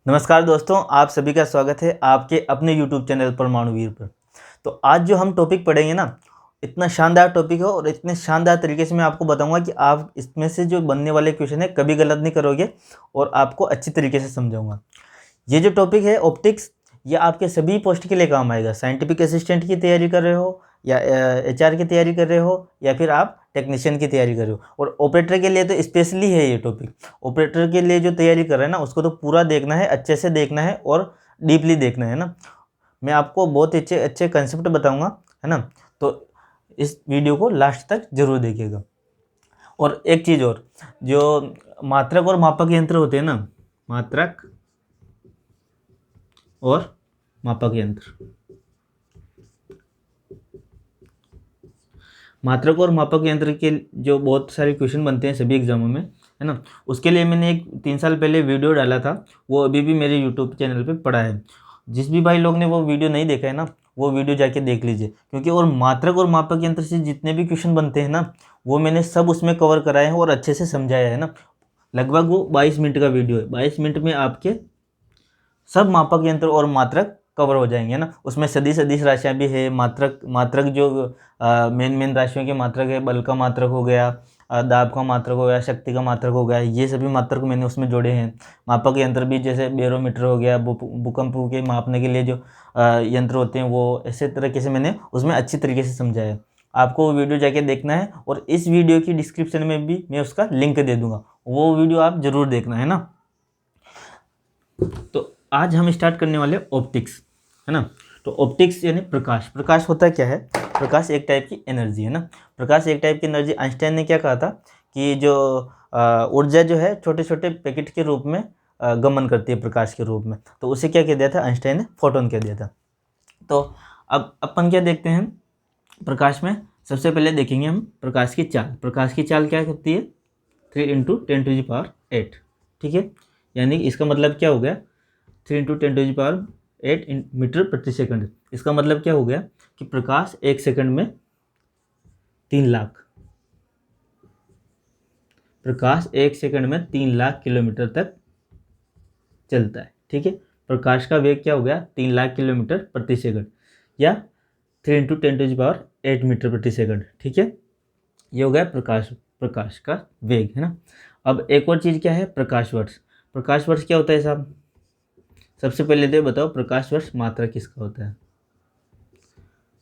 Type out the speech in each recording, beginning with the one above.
नमस्कार दोस्तों, आप सभी का स्वागत है आपके अपने YouTube चैनल परमाणुवीर पर। तो आज जो हम टॉपिक पढ़ेंगे ना, इतना शानदार टॉपिक है और इतने शानदार तरीके से मैं आपको बताऊंगा कि आप इसमें से जो बनने वाले क्वेश्चन है कभी गलत नहीं करोगे और आपको अच्छी तरीके से समझाऊंगा। ये जो टॉपिक है ऑप्टिक्स, ये आपके सभी पोस्ट के लिए काम आएगा। साइंटिफिक असिस्टेंट की तैयारी कर रहे हो या HR की तैयारी कर रहे हो या फिर आप टेक्नीशियन की तैयारी कर रहे हो, और ऑपरेटर के लिए तो स्पेशली है ये टॉपिक। ऑपरेटर के लिए जो तैयारी कर रहे हैं ना, उसको तो पूरा देखना है, अच्छे से देखना है और डीपली देखना है ना। मैं आपको बहुत अच्छे अच्छे कंसेप्ट बताऊंगा, है ना। तो इस वीडियो को लास्ट तक जरूर देखिएगा। और एक चीज़ और, जो मात्रक और मापक यंत्र होते हैं ना, मात्रक और मापक यंत्र, मात्रक और मापक यंत्र के जो बहुत सारे क्वेश्चन बनते हैं सभी एग्जामों में, है ना। उसके लिए मैंने एक 3 साल पहले वीडियो डाला था, वो अभी भी मेरे यूट्यूब चैनल पे पड़ा है। जिस भी भाई लोग ने वो वीडियो नहीं देखा है ना, वो वीडियो जाके देख लीजिए, क्योंकि और मात्रक और मापक यंत्र से जितने भी क्वेश्चन बनते हैं ना, वो मैंने सब उसमें कवर कराए हैं और अच्छे से समझाया है ना। लगभग वो 22 मिनट का वीडियो है। 22 मिनट में आपके सब मापक यंत्र और मात्रक कवर हो जाएंगे ना। उसमें सदिश सदिश राशियाँ भी है, मात्रक मात्रक जो मेन मेन राशियों के मात्रक है, बल का मात्रक हो गया, दाब का मात्रक हो गया, शक्ति का मात्रक हो गया, ये सभी मात्रक मैंने उसमें जोड़े हैं। मापक यंत्र भी जैसे बैरोमीटर हो गया, भूकंप के मापने के लिए जो यंत्र होते हैं, वो ऐसे तरीके से मैंने उसमें अच्छी तरीके से समझाया है। आपको वो वीडियो जाके देखना है और इस वीडियो की डिस्क्रिप्शन में भी मैं उसका लिंक दे दूंगा, वो वीडियो आप जरूर देखना, है ना। तो आज हम स्टार्ट करने वाले ऑप्टिक्स, है ना। तो ऑप्टिक्स यानी प्रकाश। प्रकाश होता क्या है? प्रकाश एक टाइप की एनर्जी है ना। प्रकाश एक टाइप की एनर्जी। आइंस्टाइन ने क्या कहा था कि जो ऊर्जा जो है छोटे छोटे पैकेट के रूप में गमन करती है प्रकाश के रूप में, तो उसे क्या कह दिया था आइंस्टाइन ने? फोटोन कह दिया था। तो अब अपन क्या देखते हैं प्रकाश में? सबसे पहले देखेंगे हम प्रकाश की चाल। प्रकाश की चाल क्या करती है? 3 × 10⁸ ठीक है। यानी इसका मतलब क्या हो गया? 3 × 10⁸ मीटर प्रति सेकंड। इसका मतलब क्या हो गया कि प्रकाश 1 सेकंड में 3 लाख, प्रकाश 1 सेकंड में 3 लाख किलोमीटर तक चलता है, ठीक है। प्रकाश का वेग क्या हो गया? 3 लाख किलोमीटर प्रति सेकंड, या 3 × 10⁸ मीटर प्रति सेकंड, ठीक है। ये हो गया प्रकाश का वेग, है ना। अब एक और चीज़ क्या है? प्रकाश वर्ष। प्रकाश वर्ष क्या होता है साहब? सबसे पहले तो बताओ, प्रकाश वर्ष मात्रक किसका होता है?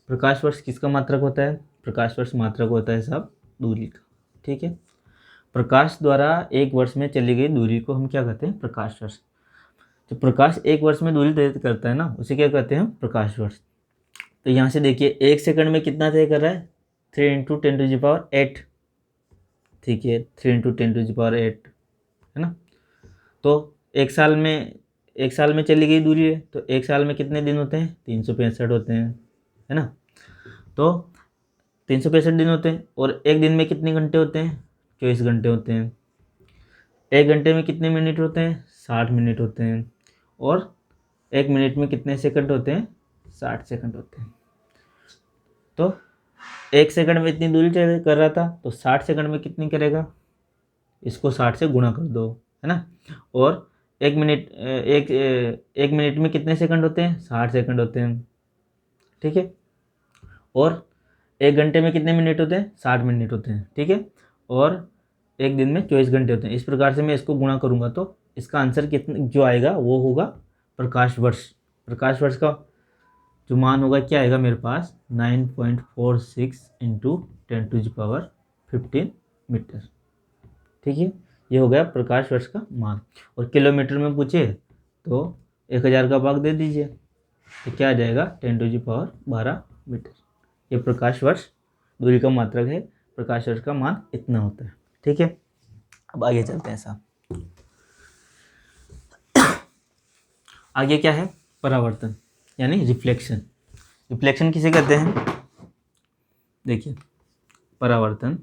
प्रकाश वर्ष किसका मात्रक होता है? प्रकाश वर्ष मात्रक होता है साहब दूरी का, ठीक है। प्रकाश द्वारा एक वर्ष में चली गई दूरी को हम क्या कहते हैं? प्रकाश वर्ष। जो प्रकाश एक वर्ष में दूरी तय करता है ना, उसे क्या कहते हैं? प्रकाश वर्ष। तो यहाँ से देखिए 1 सेकंड में कितना तय कर रहा है? 3 × 10⁸, ठीक है। 3 × 10⁸, है ना। तो एक साल में चली गई दूरी है, तो एक साल में कितने दिन होते हैं? 365 होते हैं, है ना। तो 365 दिन होते हैं, और एक दिन में कितने घंटे होते हैं? 24 घंटे होते हैं। एक घंटे में कितने मिनट होते हैं? 60 मिनट होते हैं। और एक मिनट में कितने सेकंड होते हैं? 60 सेकंड होते हैं। तो 1 सेकंड में इतनी दूरी कर रहा था, तो 60 सेकंड में कितनी करेगा? इसको 60 से गुणा कर दो, है ना। और एक मिनट में कितने सेकंड होते हैं? 60 सेकंड होते हैं, ठीक है। और एक घंटे में कितने मिनट होते हैं? 60 मिनट होते हैं, ठीक है। और एक दिन में 24 घंटे होते हैं। इस प्रकार से मैं इसको गुणा करूंगा तो इसका आंसर कितना जो आएगा वो होगा प्रकाश वर्ष। प्रकाश वर्ष का जो मान होगा क्या आएगा मेरे पास? 9.46 × 10⁻15 मीटर, ठीक है। ये हो गया प्रकाश वर्ष का मान। और किलोमीटर में पूछे तो 1000 का भाग दे दीजिए, तो क्या आ जाएगा? 10⁻12 मीटर। ये प्रकाश वर्ष दूरी का मात्रक है। प्रकाश वर्ष का मान इतना होता है, ठीक है। अब आगे चलते हैं साहब। आगे क्या है? परावर्तन यानी रिफ्लेक्शन। रिफ्लेक्शन किसे कहते हैं? देखिए, परावर्तन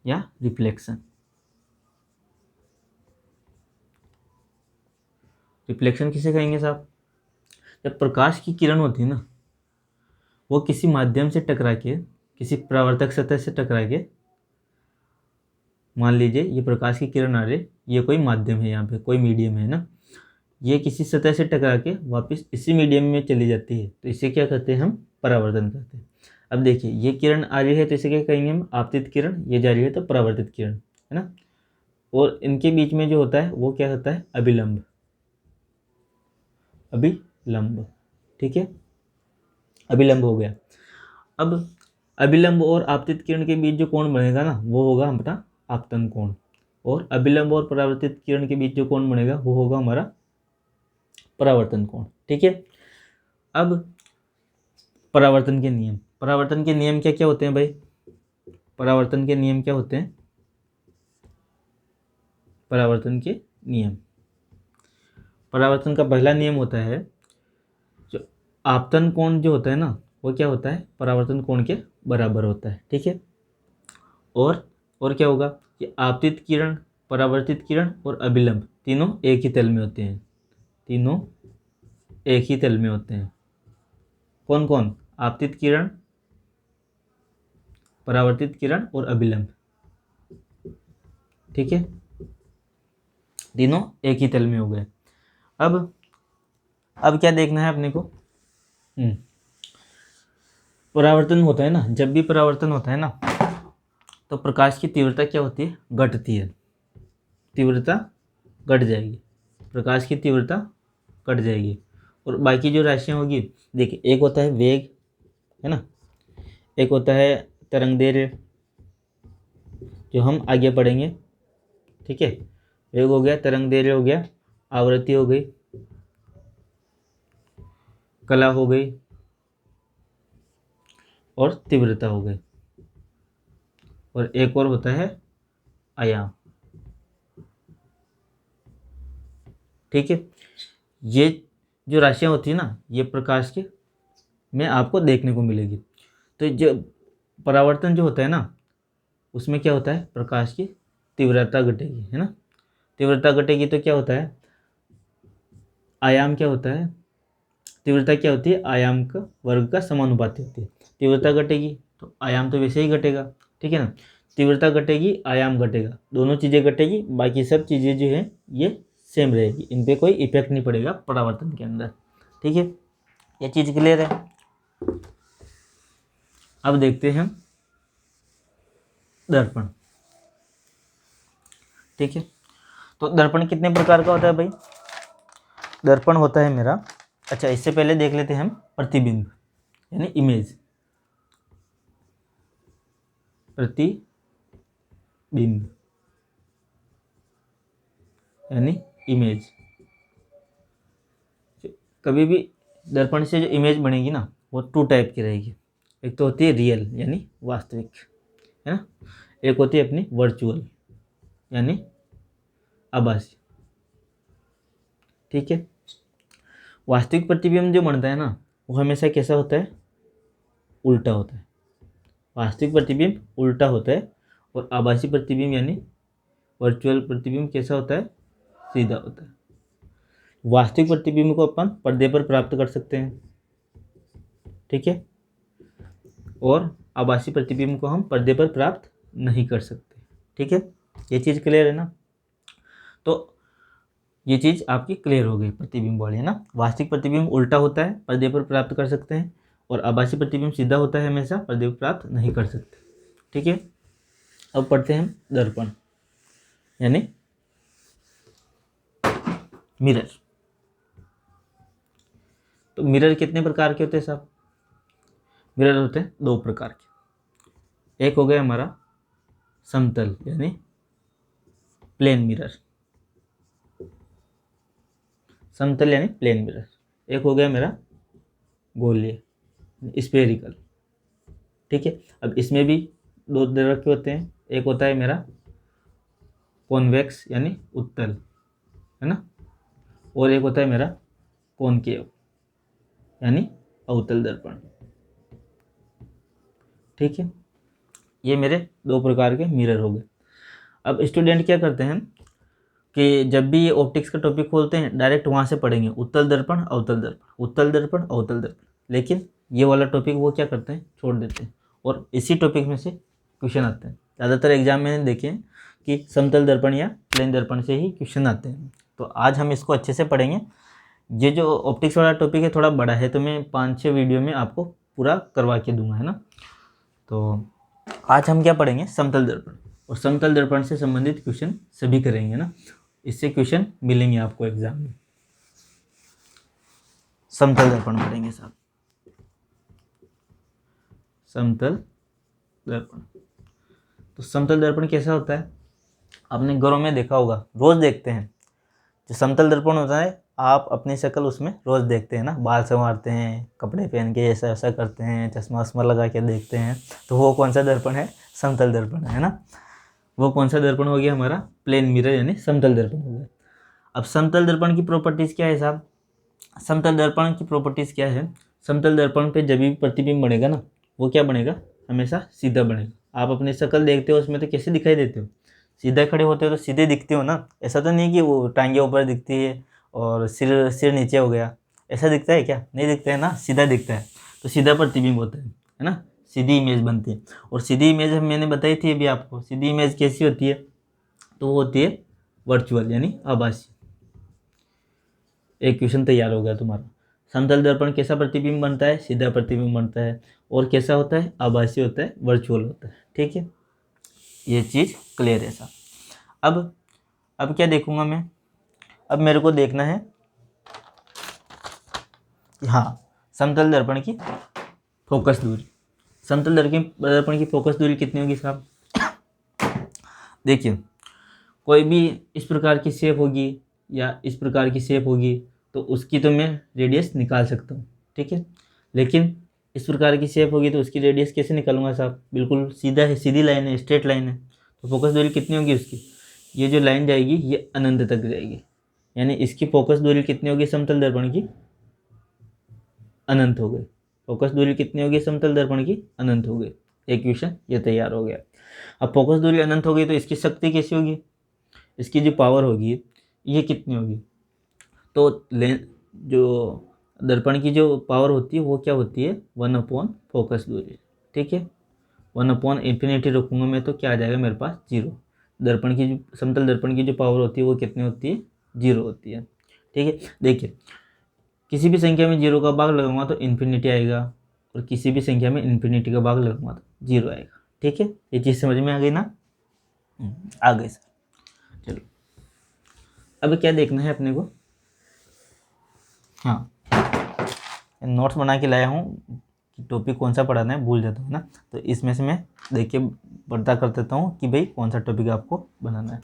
या रिफ्लेक्शन। रिफ्लेक्शन किसे कहेंगे साहब? जब प्रकाश की किरण होती है ना, वो किसी माध्यम से टकरा के, किसी परावर्तक सतह से टकरा के मान लीजिए ये प्रकाश की किरण आ रही है, ये कोई माध्यम है, यहाँ पे कोई मीडियम है ना, ये किसी सतह से टकरा के वापस इसी मीडियम में चली जाती है, तो इसे क्या कहते हैं हम, परावर्तन कहते हैं। अब देखिए ये किरण आ रही है तो इसे क्या कहेंगे हम, आपतित किरण, ये जा रही है तो परावर्तित किरण, है ना। और इनके बीच में जो होता है वो क्या होता है, अभिलंब, अभिलंब, ठीक है, अभिलंब हो गया। अब अभिलंब और आपतित किरण के बीच जो कोण बनेगा ना, वो होगा हमारा आपतन कोण, और अभिलंब और परावर्तित किरण के बीच जो कोण बनेगा वो होगा हमारा परावर्तन कोण, ठीक है। अब परावर्तन के नियम, परावर्तन के नियम क्या क्या होते हैं भाई, परावर्तन के नियम क्या होते हैं, परावर्तन के नियम, परावर्तन का पहला नियम होता है, जो आपतन कोण जो होता है ना, वो क्या होता है, परावर्तन कोण के बराबर होता है, ठीक है। और क्या होगा कि आपतित किरण, परावर्तित किरण और अभिलंब तीनों एक ही तल में होते हैं, तीनों एक ही तल में होते हैं। कौन कौन, आपतित किरण, परावर्तित किरण और अभिलंब, ठीक है, तीनों एक ही तल में हो गए। अब क्या देखना है अपने को, परावर्तन होता है ना, जब भी परावर्तन होता है ना, तो प्रकाश की तीव्रता क्या होती है, घटती है, तीव्रता घट जाएगी, प्रकाश की तीव्रता घट जाएगी। और बाकी जो राशियाँ होगी, देखिए एक होता है वेग, है ना, एक होता है तरंगदैर्घ्य, जो हम आगे पढ़ेंगे, ठीक है। वेग हो गया, तरंगदैर्घ्य हो गया, आवृत्ति हो गई, कला हो गई, और तीव्रता हो गई, और एक और होता है आयाम, ठीक है। ये जो राशियाँ होती है ना, ये प्रकाश के में आपको देखने को मिलेगी। तो जो परावर्तन जो होता है ना, उसमें क्या होता है, प्रकाश की तीव्रता घटेगी, है ना, तीव्रता घटेगी तो क्या होता है, आयाम क्या होता है, तीव्रता क्या होती है, आयाम का वर्ग का समानुपाती होती है। तीव्रता घटेगी तो आयाम तो वैसे ही घटेगा, ठीक है ना, तीव्रता घटेगी, आयाम घटेगा, दोनों चीज़ें घटेगी, बाकी सब चीज़ें जो है ये सेम रहेगी, इन पर कोई इफेक्ट नहीं पड़ेगा परावर्तन के अंदर, ठीक है। ये चीज़ क्लियर है। अब देखते हैं हम दर्पण, ठीक है। तो दर्पण कितने प्रकार का होता है भाई, दर्पण होता है मेरा, अच्छा इससे पहले देख लेते हैं हम प्रतिबिंब, यानी इमेज, प्रतिबिंब यानी इमेज। कभी भी दर्पण से जो इमेज बनेगी ना, वो टू टाइप की रहेगी, एक तो होती है रियल यानी वास्तविक, है ना, एक होती है अपनी वर्चुअल यानी आभासी, ठीक है। वास्तविक प्रतिबिंब जो बनता है ना, वो हमेशा कैसा होता है, उल्टा होता है, वास्तविक प्रतिबिंब उल्टा होता है, और आभासी प्रतिबिंब यानी वर्चुअल प्रतिबिंब कैसा होता है, सीधा होता है। वास्तविक प्रतिबिंब को अपन पर्दे पर प्राप्त कर सकते हैं, ठीक है, और आभासी प्रतिबिंब को हम पर्दे पर प्राप्त नहीं कर सकते, ठीक है। ये चीज़ क्लियर है ना, तो ये चीज़ आपकी क्लियर हो गई प्रतिबिंब वाली, है ना। वास्तविक प्रतिबिंब उल्टा होता है, पर्दे पर प्राप्त कर सकते हैं, और आभासी प्रतिबिंब सीधा होता है, हमेशा पर्दे पर प्राप्त नहीं कर सकते, ठीक है। अब पढ़ते हैं दर्पण यानी मिरर। तो मिरर कितने प्रकार के होते हैं साहब, मिरर होते हैं दो प्रकार के, एक हो गया हमारा समतल यानी प्लेन मिरर, समतल यानी प्लेन मिरर, एक हो गया मेरा गोलीय स्फेरिकल, ठीक है। अब इसमें भी दो तरह के होते हैं, एक होता है मेरा कॉन्वेक्स यानी उत्तल, है ना, और एक होता है मेरा कॉनकेव यानी अवतल दर्पण, ठीक है। ये मेरे दो प्रकार के मिरर हो गए। अब स्टूडेंट क्या करते हैं कि जब भी ये ऑप्टिक्स का टॉपिक खोलते हैं, डायरेक्ट वहाँ से पढ़ेंगे उत्तल दर्पण अवतल दर्पण, उत्तल दर्पण अवतल दर्पण, लेकिन ये वाला टॉपिक वो क्या करते हैं, छोड़ देते हैं, और इसी टॉपिक में से क्वेश्चन आते हैं। ज़्यादातर एग्जाम में देखे कि समतल दर्पण या प्लेन दर्पण से ही क्वेश्चन आते हैं। तो आज हम इसको अच्छे से पढ़ेंगे। ये जो ऑप्टिक्स वाला टॉपिक है थोड़ा बड़ा है, तो मैं 5-6 वीडियो में आपको पूरा करवा के दूंगा, है ना। तो आज हम क्या पढ़ेंगे, समतल दर्पण, और समतल दर्पण से संबंधित क्वेश्चन सभी करेंगे ना, इससे क्वेश्चन मिलेंगे आपको एग्जाम में। समतल दर्पण पढ़ेंगे साहब, समतल दर्पण। तो समतल दर्पण कैसा होता है, आपने घरों में देखा होगा, रोज देखते हैं। जो समतल दर्पण होता है, आप अपनी शक्ल उसमें रोज देखते हैं ना, बाल संवारते हैं, कपड़े पहन के ऐसा ऐसा करते हैं, चश्मा वश्मा लगा के देखते हैं, तो वो कौन सा दर्पण है, समतल दर्पण है ना। वो कौन सा दर्पण हो गया हमारा, प्लेन मिरर यानी समतल दर्पण हो गया। अब समतल दर्पण की प्रॉपर्टीज क्या है साहब, समतल दर्पण की प्रॉपर्टीज क्या है, समतल दर्पण पे जब भी प्रतिबिंब बनेगा ना, वो क्या बनेगा, हमेशा सीधा बनेगा। आप अपनी शक्ल देखते हो उसमें तो कैसे दिखाई देते हो, सीधा खड़े होते हो तो सीधे दिखते हो ना। ऐसा तो नहीं कि वो टांगे ऊपर दिखती है और सिर नीचे हो गया, ऐसा दिखता है क्या, नहीं दिखता है ना, सीधा दिखता है। तो सीधा प्रतिबिंब होता है ना, सीधी इमेज बनती है। और सीधी इमेज मैंने बताई थी अभी आपको, सीधी इमेज कैसी होती है, तो वो होती है वर्चुअल यानी आभासी। एक क्वेश्चन तैयार हो गया तुम्हारा। समतल दर्पण कैसा प्रतिबिंब बनता है, सीधा प्रतिबिंब बनता है, और कैसा होता है, आभासी होता है, वर्चुअल होता है। ठीक है, ये चीज़ क्लियर है साहब। अब क्या देखूंगा मैं, अब मेरे को देखना है, हाँ, समतल दर्पण की फोकस दूरी। समतल दर्पण की फोकस दूरी कितनी होगी साहब, देखिए, कोई भी इस प्रकार की शेप होगी या इस प्रकार की शेप होगी, तो उसकी तो मैं रेडियस निकाल सकता हूँ, ठीक है। लेकिन इस प्रकार की शेप होगी तो उसकी रेडियस कैसे निकालूंगा साहब, बिल्कुल सीधा है, सीधी लाइन है, स्ट्रेट लाइन है। तो फोकस दूरी कितनी होगी उसकी, ये जो लाइन जाएगी ये अनंत तक जाएगी, यानी इसकी फोकस दूरी कितनी होगी समतल दर्पण की, अनंत हो गई। फोकस दूरी कितनी होगी समतल दर्पण की, अनंत हो गई। एक क्वेश्चन ये तैयार हो गया। अब फोकस दूरी अनंत हो गई तो इसकी शक्ति कैसी होगी, इसकी जो पावर होगी ये कितनी होगी, तो जो दर्पण की जो पावर होती है वो क्या होती है, 1/, फोकस दूरी। ठीक है, 1/∞ रखूँगा मैं तो क्या आ जाएगा मेरे पास, 0। दर्पण की जो समतल दर्पण की जो पावर होती है वो कितनी होती है, 0 होती है। ठीक है, देखिए, किसी भी संख्या में 0 का भाग लगाऊंगा तो इन्फिनिटी आएगा, और किसी भी संख्या में इन्फिनिटी का भाग लगाऊंगा तो 0 आएगा। ठीक है, ये चीज़ समझ में आ गई ना, आ गई सर। चलो, अब क्या देखना है अपने को, हाँ, नोट्स बना के लाया हूँ कि टॉपिक कौन सा पढ़ाना है, भूल जाता हूँ ना, तो इसमें से मैं देख के पता कर देता हूँ कि भाई कौन सा टॉपिक आपको बनाना है।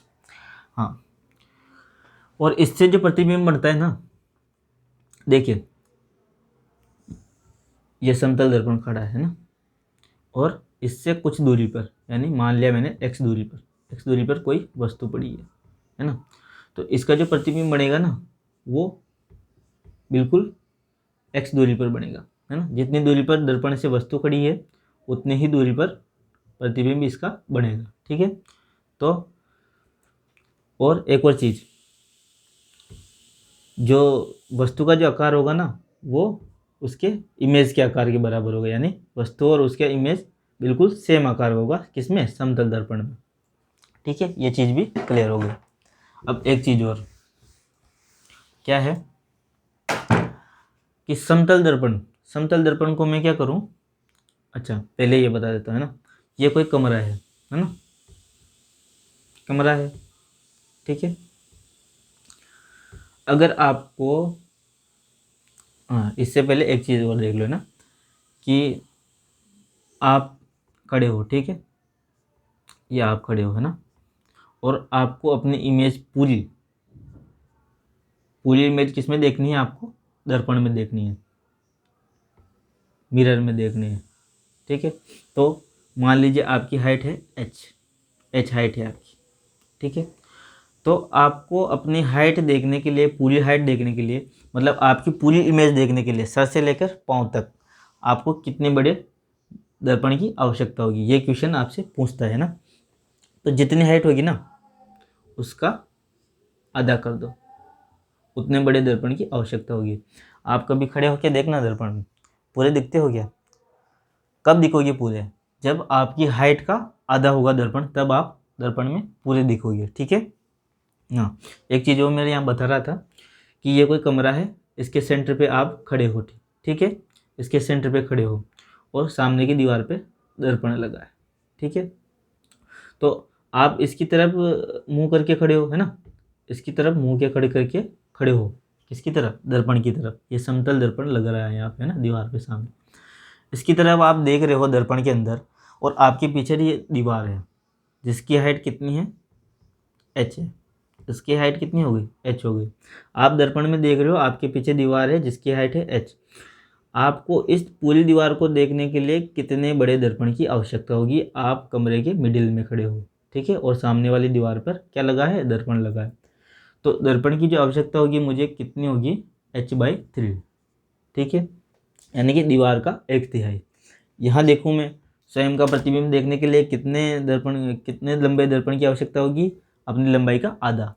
हाँ, और इससे जो प्रतिबिंब बनता है ना, देखिए, ये समतल दर्पण खड़ा है ना, और इससे कुछ दूरी पर, यानी मान लिया मैंने x दूरी पर कोई वस्तु पड़ी है ना, तो इसका जो प्रतिबिंब बनेगा ना वो बिल्कुल x दूरी पर बनेगा, है ना। जितनी दूरी पर दर्पण से वस्तु खड़ी है उतनी ही दूरी पर प्रतिबिंब इसका बनेगा। ठीक है, तो और एक और चीज़, जो वस्तु का जो आकार होगा ना वो उसके इमेज के आकार के बराबर होगा, यानी वस्तु और उसका इमेज बिल्कुल सेम आकार होगा, किसमें, समतल दर्पण में। ठीक है, ये चीज़ भी क्लियर हो गई। अब एक चीज़ और क्या है कि समतल दर्पण को मैं क्या करूं, अच्छा पहले ये बता देता हूं, है ना। ये कोई कमरा है ना, कमरा है, ठीक है। अगर आपको, हाँ, इससे पहले एक चीज़ और देख लो ना, कि आप खड़े हो, ठीक है, ये आप खड़े हो, है ना, और आपको अपनी इमेज पूरी इमेज किस में देखनी है, आपको दर्पण में देखनी है, मिरर में देखनी है। ठीक है, तो मान लीजिए आपकी हाइट है h हाइट है आपकी, ठीक है। तो आपको अपनी हाइट देखने के लिए, पूरी हाइट देखने के लिए, मतलब आपकी पूरी इमेज देखने के लिए सर से लेकर पाँव तक आपको कितने बड़े दर्पण की आवश्यकता होगी, ये क्वेश्चन आपसे पूछता है ना। तो जितनी हाइट होगी ना उसका आधा कर दो, उतने बड़े दर्पण की आवश्यकता होगी। आप कभी खड़े होकर देखना दर्पण में, पूरे दिखते हो क्या, कब दिखोगे पूरे, जब आपकी हाइट का आधा होगा दर्पण, तब आप दर्पण में पूरे दिखोगे। ठीक है। हाँ, एक चीज़ वो मेरे यहाँ बता रहा था कि ये कोई कमरा है, इसके सेंटर पे आप खड़े हो। ठीक है, इसके सेंटर पे खड़े हो और सामने की दीवार पे दर्पण लगा है। ठीक है, तो आप इसकी तरफ मुंह करके खड़े हो, है ना, इसकी तरफ मुंह के खड़े करके खड़े हो, किसकी तरफ, दर्पण की तरफ। ये समतल दर्पण लग रहा है यहाँ पे, है ना, दीवार पे सामने। इसकी तरफ आप देख रहे हो दर्पण के अंदर, और आपके पीछे ये दीवार है जिसकी हाइट कितनी है, h है। इसकी हाइट कितनी हो गई, h हो गई। आप दर्पण में देख रहे हो, आपके पीछे दीवार है जिसकी हाइट है h। आपको इस पूरी दीवार को देखने के लिए कितने बड़े दर्पण की आवश्यकता होगी। आप कमरे के मिडिल में खड़े हो, ठीक है, और सामने वाली दीवार पर क्या लगा है, दर्पण लगा है। तो दर्पण की जो आवश्यकता होगी मुझे कितनी होगी, h/3। ठीक है, यानी कि दीवार का 1/3। यहाँ देखूँ मैं, स्वयं का प्रतिबिंब देखने के लिए कितने लंबे दर्पण की आवश्यकता होगी, अपनी लंबाई का आधा।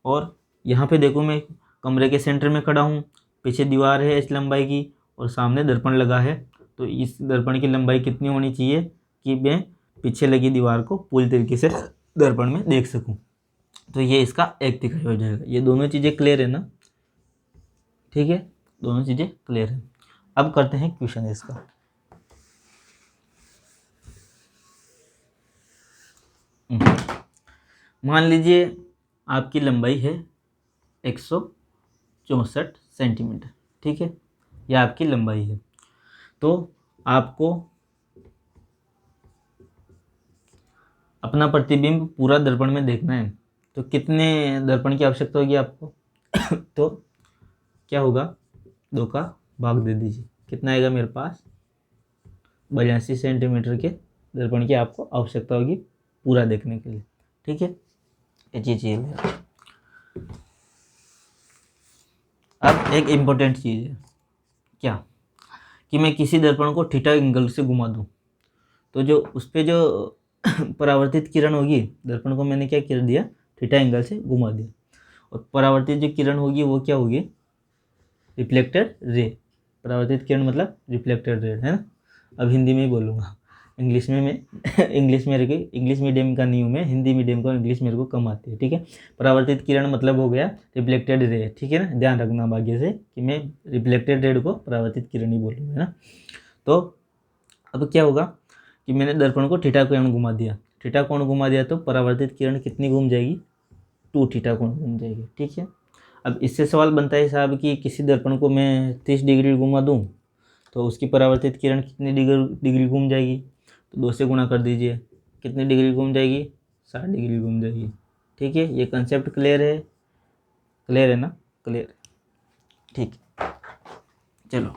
और यहाँ पे देखूँ मैं, कमरे के सेंटर में खड़ा हूँ, पीछे दीवार है h लंबाई की और सामने दर्पण लगा है। तो इस दर्पण की लंबाई कितनी होनी चाहिए कि मैं पीछे लगी दीवार को पूरी तरीके से दर्पण में देख सकूँ। तो ये इसका 1/3 हो जाएगा। ये दोनों चीज़ें क्लियर है ना। ठीक है, दोनों चीज़ें क्लियर है। अब करते हैं क्वेश्चन इसका। मान लीजिए आपकी लंबाई है 164 सेंटीमीटर। ठीक है, यह आपकी लंबाई है। तो आपको अपना प्रतिबिंब पूरा दर्पण में देखना है, तो कितने दर्पण की आवश्यकता होगी आपको तो क्या होगा, 2 का भाग दे दीजिए, कितना आएगा मेरे पास, 82 सेंटीमीटर के दर्पण की आपको आवश्यकता होगी पूरा देखने के लिए। ठीक है, ये चीज़ है। अब एक इम्पोर्टेंट चीज़ है, क्या कि मैं किसी दर्पण को थीटा एंगल से घुमा दूं, तो जो उस पर जो परावर्तित किरण होगी, दर्पण को मैंने क्या कर दिया, थीटा एंगल से घुमा दिया, और परावर्तित जो किरण होगी वो क्या होगी, रिफ्लेक्टेड रे। परावर्तित किरण मतलब रिफ्लेक्टेड रे, है ना। अब हिंदी में ही बोलूँगा, इंग्लिश में मैं इंग्लिश मीडियम का नहीं हूँ मैं, हिंदी मीडियम का, इंग्लिश मेरे को कम आती है। ठीक है, परावर्तित किरण मतलब हो गया रिफ्लेक्टेड रे। ठीक है ना, ध्यान रखना भाग्य से कि मैं रिफ्लेक्टेड रे को परावर्तित किरण ही बोलूँगा, है ना। तो अब क्या होगा कि मैंने दर्पण को थीटा कोण घुमा दिया, थीटा कोण घुमा दिया, तो परावर्तित किरण कितनी घूम जाएगी, 2 थीटा कोण घूम जाएगी। ठीक है, अब इससे सवाल बनता है साहब कि किसी दर्पण को मैं 30 डिग्री घुमा दूं तो उसकी परावर्तित किरण कितनी डिग्री घूम जाएगी, तो 2 से गुणा कर दीजिए, कितनी डिग्री घूम जाएगी, 60 डिग्री घूम जाएगी। ठीक है, ये कंसेप्ट क्लियर है, क्लियर है ना, क्लियर है। ठीक, चलो,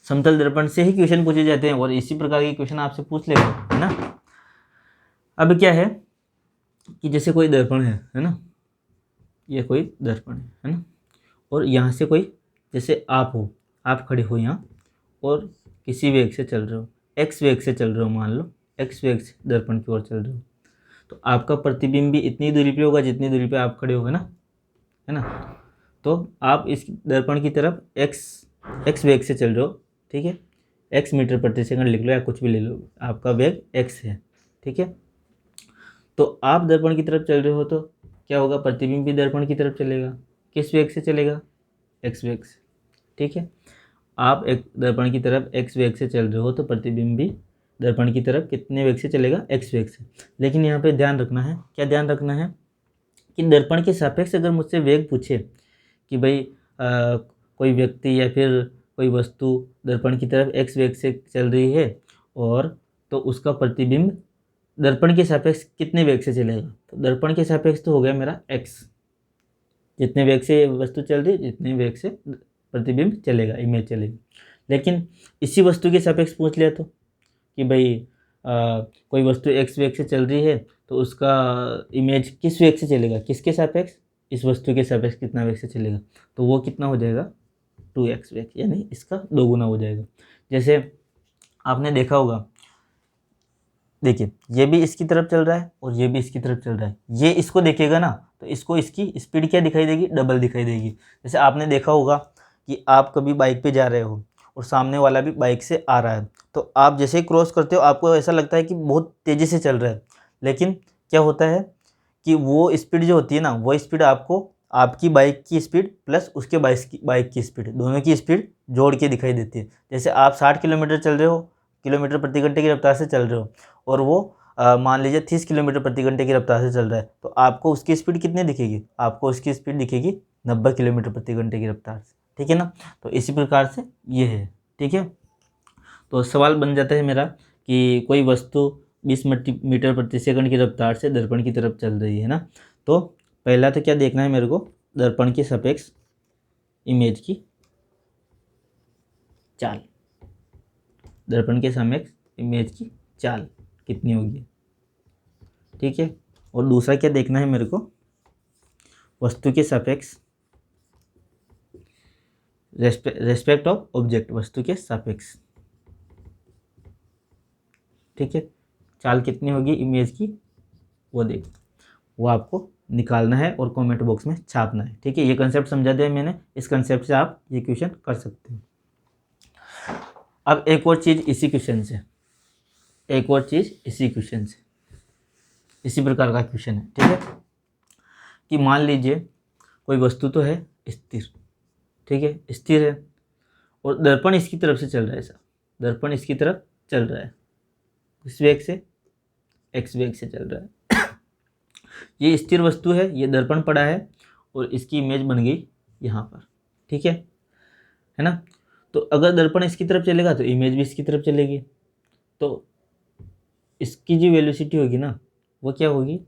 समतल दर्पण से ही क्वेश्चन पूछे जाते हैं और इसी प्रकार के क्वेश्चन आपसे पूछ लेगा, है ना। अब क्या है कि जैसे कोई दर्पण है ना, ये कोई दर्पण है ना, और यहाँ से कोई, जैसे आप हो, आप खड़े हो यहाँ और किसी वेग से चल रहे हो, x वेग से चल रहे हो, मान लो x वेग से दर्पण की ओर चल रहे हो, तो आपका प्रतिबिंब भी इतनी दूरी पे होगा जितनी दूरी पे आप खड़े हो, है ना। तो आप इस दर्पण की तरफ x वेग से चल रहे हो। ठीक है, x मीटर प्रति सेकंड लिख लो या कुछ भी ले लो, आपका वेग x है। ठीक है, तो आप दर्पण की तरफ चल रहे हो तो क्या होगा, प्रतिबिंब भी दर्पण की तरफ चलेगा, किस वेग से चलेगा, x वेग से। ठीक है, आप एक दर्पण की तरफ x वेग से चल रहे हो तो प्रतिबिंब भी दर्पण की तरफ कितने वेग से चलेगा, x वेग से। लेकिन यहाँ पे ध्यान रखना है, क्या ध्यान रखना है कि दर्पण के सापेक्ष अगर मुझसे वेग पूछे कि भाई कोई व्यक्ति या फिर कोई वस्तु दर्पण की तरफ x वेग से चल रही है, और तो उसका प्रतिबिंब दर्पण के सापेक्ष कितने वेग से चलेगा, तो दर्पण के सापेक्ष तो हो गया मेरा x, जितने वेग से वस्तु चल रही है जितने वेग से प्रतिबिंब चलेगा, इमेज चलेगी। लेकिन इसी वस्तु के सापेक्ष पूछ लिया तो कि भाई कोई वस्तु x वेग से चल रही है तो उसका इमेज किस वेग से चलेगा, किसके सापेक्ष, इस वस्तु के सापेक्ष कितना वेग से चलेगा, तो वो कितना हो जाएगा, 2x वेग, यानी इसका 2 गुना हो जाएगा। जैसे आपने देखा होगा, देखिए ये भी इसकी तरफ चल रहा है और ये भी इसकी तरफ चल रहा है, ये इसको देखेगा ना तो इसको इसकी स्पीड क्या दिखाई देगी, डबल दिखाई देगी। जैसे आपने देखा होगा कि आप कभी बाइक पे जा रहे हो और सामने वाला भी बाइक से आ रहा है, तो आप जैसे ही क्रॉस करते हो आपको ऐसा लगता है कि बहुत तेज़ी से चल रहा है, लेकिन क्या होता है कि वो स्पीड जो होती है ना, वो स्पीड आपको आपकी बाइक की स्पीड प्लस उसके बाइक की स्पीड, दोनों की स्पीड जोड़ के दिखाई देती है। जैसे आप 60 किलोमीटर चल रहे हो, किलोमीटर प्रति घंटे की रफ्तार से चल रहे हो, और वो मान लीजिए 30 किलोमीटर प्रति घंटे की रफ्तार से चल रहा है, तो आपको उसकी स्पीड कितनी दिखेगी? आपको उसकी स्पीड दिखेगी 90 किलोमीटर प्रति घंटे की रफ्तार से, ठीक है ना। तो इसी प्रकार से ये है, ठीक है। तो सवाल बन जाता है मेरा कि कोई वस्तु 20 मीटर प्रति सेकंड की रफ्तार से दर्पण की तरफ चल रही है ना। तो पहला तो क्या देखना है मेरे को, दर्पण के सापेक्ष इमेज की चाल, दर्पण के सापेक्ष इमेज की चाल कितनी होगी, ठीक है। और दूसरा क्या देखना है मेरे को, वस्तु के सापेक्ष रेस्पेक्ट ऑफ ऑब्जेक्ट, वस्तु के सापेक्ष, ठीक है। चाल कितनी होगी इमेज की, वो आपको निकालना है और कमेंट बॉक्स में छापना है, ठीक है। ये कंसेप्ट समझा दिया मैंने, इस कंसेप्ट से आप ये क्वेश्चन कर सकते हैं। अब एक और चीज़ इसी क्वेश्चन से, इसी प्रकार का क्वेश्चन है, ठीक है। कि मान लीजिए कोई वस्तु तो है स्थिर, ठीक है, स्थिर है, और दर्पण इसकी तरफ से चल रहा है, ऐसा दर्पण इसकी तरफ चल रहा है, इस वेग से एक्स वेग से चल रहा है। ये स्थिर वस्तु है, ये दर्पण पड़ा है और इसकी इमेज बन गई यहाँ पर, ठीक है ना। तो अगर दर्पण इसकी तरफ चलेगा तो इमेज भी इसकी तरफ चलेगी, तो इसकी जो वेलोसिटी होगी ना वो क्या होगी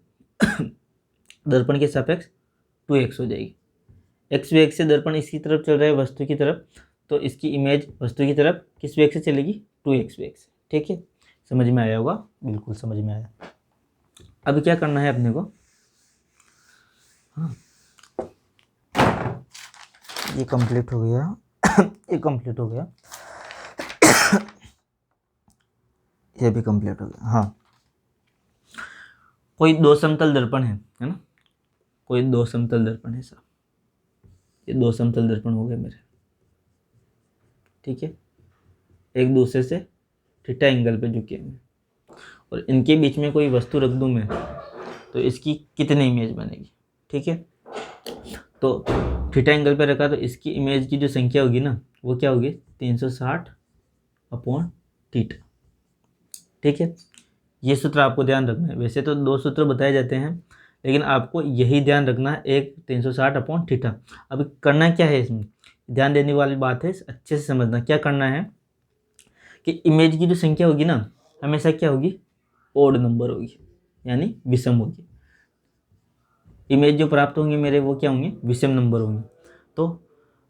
दर्पण के सापेक्ष 2x हो जाएगी। एक्स वेग से दर्पण इसकी तरफ चल रहा है वस्तु की तरफ, तो इसकी इमेज वस्तु की तरफ किस वेग से चलेगी, 2x वेग से, ठीक है। समझ में आया होगा, बिल्कुल समझ में आया। अब क्या करना है अपने को, हाँ ये कंप्लीट हो गया ये कंप्लीट हो गया ये भी कंप्लीट हो गया। हाँ, कोई दो समतल दर्पण है ना, कोई दो समतल दर्पण है साहब, ये दो समतल दर्पण हो गए मेरे, ठीक है। एक दूसरे से थीटा एंगल पे झुके हुए, और इनके बीच में कोई वस्तु रख दूं मैं, तो इसकी कितनी इमेज बनेगी, ठीक है। तो थीटा एंगल पे रखा तो इसकी इमेज की जो संख्या होगी ना वो क्या होगी, 360/थीटा, ठीक है। ये सूत्र आपको ध्यान रखना है। वैसे तो दो सूत्र बताए जाते हैं, लेकिन आपको यही ध्यान रखना है, एक 360/थीटा। अब करना क्या है, इसमें ध्यान देने वाली बात है, अच्छे से समझना। क्या करना है कि इमेज की जो संख्या होगी ना हमेशा क्या होगी, ओड नंबर होगी, यानी विषम होगी। इमेज जो प्राप्त होंगे मेरे वो क्या होंगे, विषम नंबर होंगे। तो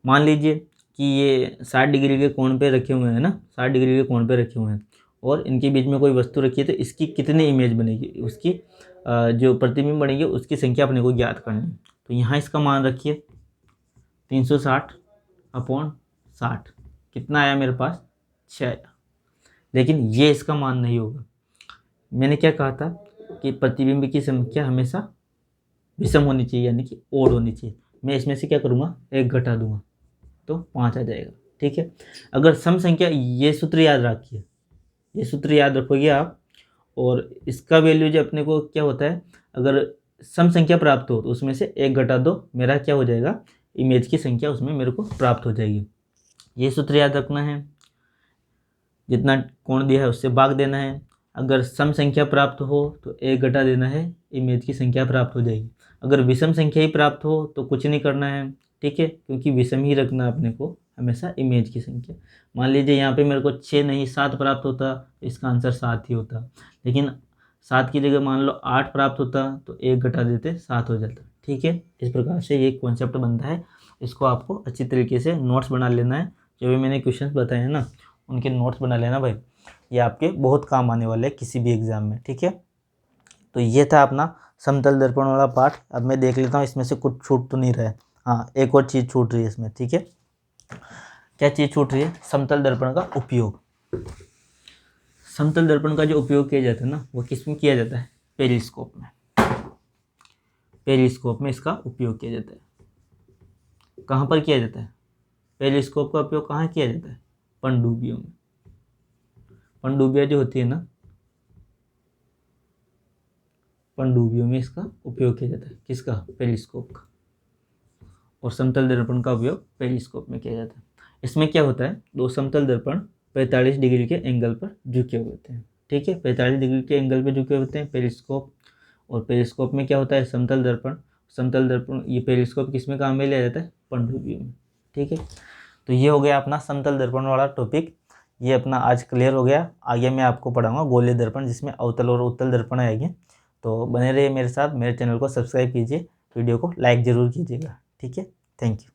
मान लीजिए कि ये 60 डिग्री के कोण पे रखे हुए हैं ना, 60 डिग्री के कोण पे रखे हुए हैं, और इनके बीच में कोई वस्तु रखी है, तो इसकी कितनी इमेज बनेगी, उसकी जो प्रतिबिंब बनेगी उसकी संख्या अपने को ज्ञात करनी है। तो यहाँ इसका मान रखिए 360/60, कितना आया मेरे पास, 6 आया। लेकिन ये इसका मान नहीं होगा। मैंने क्या कहा था कि प्रतिबिंब की संख्या हमेशा विषम होनी चाहिए, यानी कि ओड होनी चाहिए। मैं इसमें से क्या करूँगा, 1 घटा दूंगा तो 5 आ जाएगा, ठीक है। अगर सम संख्या, ये सूत्र याद रखिए, ये सूत्र याद रखोगे आप, और इसका वैल्यू जो अपने को क्या होता है, अगर सम संख्या प्राप्त हो तो उसमें से 1 घटा दो, मेरा क्या हो जाएगा, इमेज की संख्या उसमें मेरे को प्राप्त हो जाएगी। ये सूत्र याद रखना है, जितना कोण दिया है उससे भाग देना है। अगर सम संख्या प्राप्त हो तो 1 घटा देना है, इमेज की संख्या प्राप्त हो जाएगी। अगर विषम संख्या ही प्राप्त हो तो कुछ नहीं करना है, ठीक है, क्योंकि विषम ही रखना अपने को हमेशा इमेज की संख्या। मान लीजिए यहाँ पे मेरे को 6 नहीं 7 प्राप्त होता, तो इसका आंसर 7 ही होता। लेकिन 7 की जगह मान लो 8 प्राप्त होता तो 1 घटा देते, 7 हो जाता, ठीक है। इस प्रकार से ये कॉन्सेप्ट बनता है। इसको आपको अच्छी तरीके से नोट्स बना लेना है। जो भी मैंने क्वेश्चन बताए हैं ना उनके नोट्स बना लेना भाई, ये आपके बहुत काम आने वाले हैं किसी भी एग्ज़ाम में, ठीक है। तो ये था अपना समतल दर्पण वाला पार्ट। अब मैं देख लेता हूँ इसमें से कुछ छूट तो नहीं रहा है। हाँ, एक और चीज़ छूट रही है इसमें, ठीक है। क्या चीज़ छूट रही है, समतल दर्पण का उपयोग। समतल दर्पण का जो उपयोग किया जाता है ना वो किस में किया जाता है, पेरिस्कोप में। पेरिस्कोप में इसका उपयोग किया जाता है। कहाँ पर किया जाता है, पेरिस्कोप का उपयोग कहाँ किया जाता है, पनडुब्बियों में। पनडुब्बियाँ जो होती है ना, पनडुब्बियों में इसका उपयोग किया जाता है। किसका? पेरिस्कोप का। और समतल दर्पण का उपयोग पेरिस्कोप में किया जाता है। इसमें क्या होता है, दो समतल दर्पण 45 डिग्री के एंगल पर झुके हुए होते हैं। ठीक है, 45 डिग्री के एंगल पर झुके होते हैं पेरिस्कोप। और पेरिस्कोप में क्या होता है, समतल दर्पण। समतल दर्पण, ये पेरिस्कोप किस में काम में लिया जाता है? पनडुब्बियों में। ठीक है, तो ये हो गया अपना समतल दर्पण वाला टॉपिक। ये अपना आज क्लियर हो गया। आगे मैं आपको पढ़ाऊंगा गोलीय दर्पण, जिसमें अवतल और उत्तल दर्पण आएंगे। तो बने रहिए मेरे साथ, मेरे चैनल को सब्सक्राइब कीजिए, वीडियो को लाइक ज़रूर कीजिएगा। ठीक है, थैंक यू।